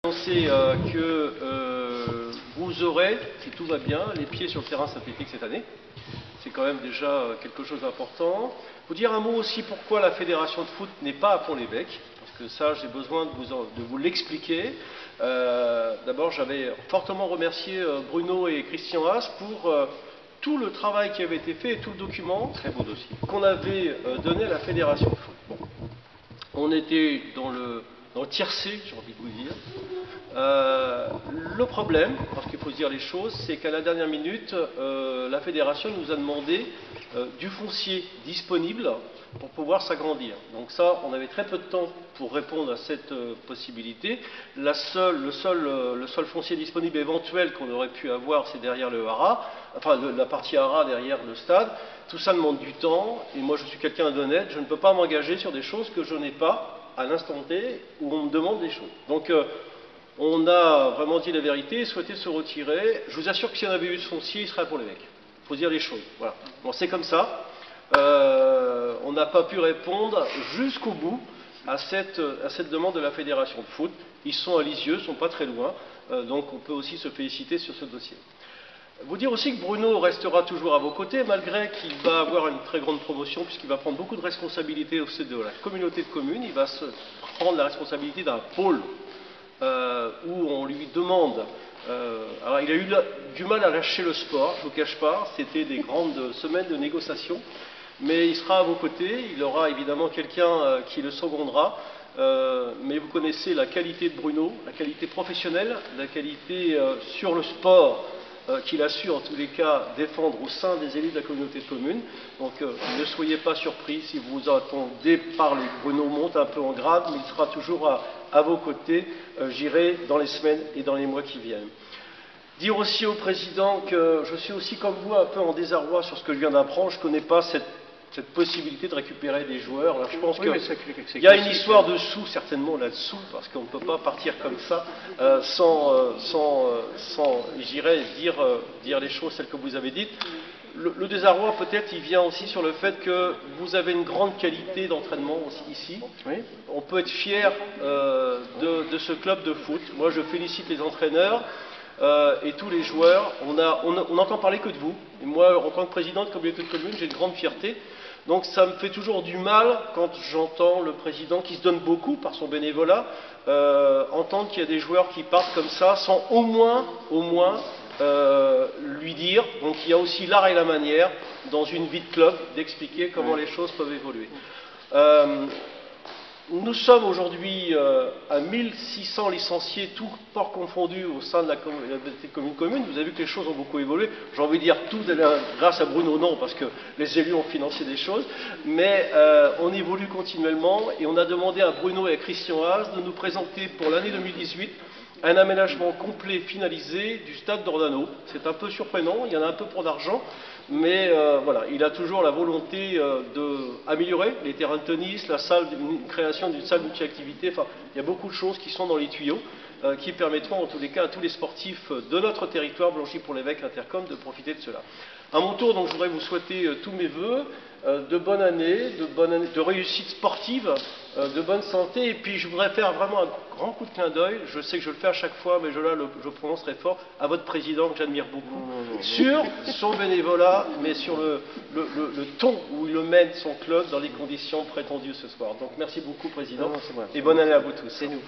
Annoncer que vous aurez, si tout va bien, les pieds sur le terrain synthétique cette année. C'est quand même déjà quelque chose d'important. Vous dire un mot aussi pourquoi la fédération de foot n'est pas à Pont-l'Évêque, parce que ça, j'ai besoin de vous l'expliquer. D'abord, j'avais fortement remercié Bruno et Christian Haas pour tout le travail qui avait été fait et tout le document, très beau dossier, qu'on avait donné à la fédération de foot. Bon. On était dans le tiercé, j'ai envie de vous dire. Le problème, parce qu'il faut se dire les choses, c'est qu'à la dernière minute, la fédération nous a demandé du foncier disponible pour pouvoir s'agrandir. Donc ça, on avait très peu de temps pour répondre à cette possibilité. Le seul foncier disponible éventuel qu'on aurait pu avoir, c'est derrière le haras, enfin la partie haras derrière le stade. Tout ça demande du temps, et moi je suis quelqu'un d'honnête, je ne peux pas m'engager sur des choses que je n'ai pas à l'instant T où on me demande des choses. Donc on a vraiment dit la vérité et souhaité se retirer. Je vous assure que si on avait eu ce foncier, il serait pour l'évêque. Il faut dire les choses. Voilà. Bon, c'est comme ça. On n'a pas pu répondre jusqu'au bout à cette demande de la fédération de foot. Ils sont à Lisieux, ils ne sont pas très loin. Donc on peut aussi se féliciter sur ce dossier. Vous dire aussi que Bruno restera toujours à vos côtés, malgré qu'il va avoir une très grande promotion, puisqu'il va prendre beaucoup de responsabilités au sein de la communauté de communes. Il va se prendre la responsabilité d'un pôle où on lui demande... alors il a eu du mal à lâcher le sport, je ne vous cache pas, c'était des grandes semaines de négociations, mais il sera à vos côtés, il aura évidemment quelqu'un qui le secondera, mais vous connaissez la qualité de Bruno, la qualité professionnelle, la qualité sur le sport, qu'il a su en tous les cas défendre au sein des élus de la communauté de communes. Donc ne soyez pas surpris si vous entendez parler. Bruno monte un peu en grade, mais il sera toujours à vos côtés, j'irai dans les semaines et dans les mois qui viennent. Dire aussi au président que je suis aussi comme vous un peu en désarroi sur ce que je viens d'apprendre. Je ne connais pas cette possibilité de récupérer des joueurs. Alors, je pense qu'il y a une histoire de sous certainement là-dessous, parce qu'on ne peut pas partir comme ça sans j'irais dire les choses celles que vous avez dites. Le désarroi peut-être il vient aussi sur le fait que vous avez une grande qualité d'entraînement ici. Oui. On peut être fier de ce club de foot. Moi je félicite les entraîneurs. Et tous les joueurs, on n'entend parler que de vous. Et moi, en tant que président de communauté de communes, j'ai une grande fierté. Donc ça me fait toujours du mal quand j'entends le président qui se donne beaucoup par son bénévolat, entendre qu'il y a des joueurs qui partent comme ça sans au moins lui dire. Donc il y a aussi l'art et la manière dans une vie de club d'expliquer comment les choses peuvent évoluer. Nous sommes aujourd'hui à 1600 licenciés, tous ports confondus au sein de la communauté commune. Vous avez vu que les choses ont beaucoup évolué. J'ai envie de dire tout grâce à Bruno, non, parce que les élus ont financé des choses. Mais on évolue continuellement et on a demandé à Bruno et à Christian Haas de nous présenter pour l'année 2018 un aménagement complet finalisé du stade d'Ornano. C'est un peu surprenant, il y en a un peu pour d'argent, mais voilà, il a toujours la volonté d'améliorer les terrains de tennis, la création d'une salle multi-activité. Enfin, il y a beaucoup de choses qui sont dans les tuyaux, qui permettront en tous les cas à tous les sportifs de notre territoire, Blangy-Pont-l'Évêque, Intercom, de profiter de cela. À mon tour, donc, je voudrais vous souhaiter tous mes vœux, de bonne année, de réussite sportive, de bonne santé, et puis je voudrais faire vraiment un grand coup de clin d'œil, je sais que je le fais à chaque fois, mais je prononcerai fort, à votre président que j'admire beaucoup, sur son bénévolat, mais sur le ton où il mène son club dans les conditions prétendues ce soir. Donc merci beaucoup président, et bonne année à vous tous. C'est nous.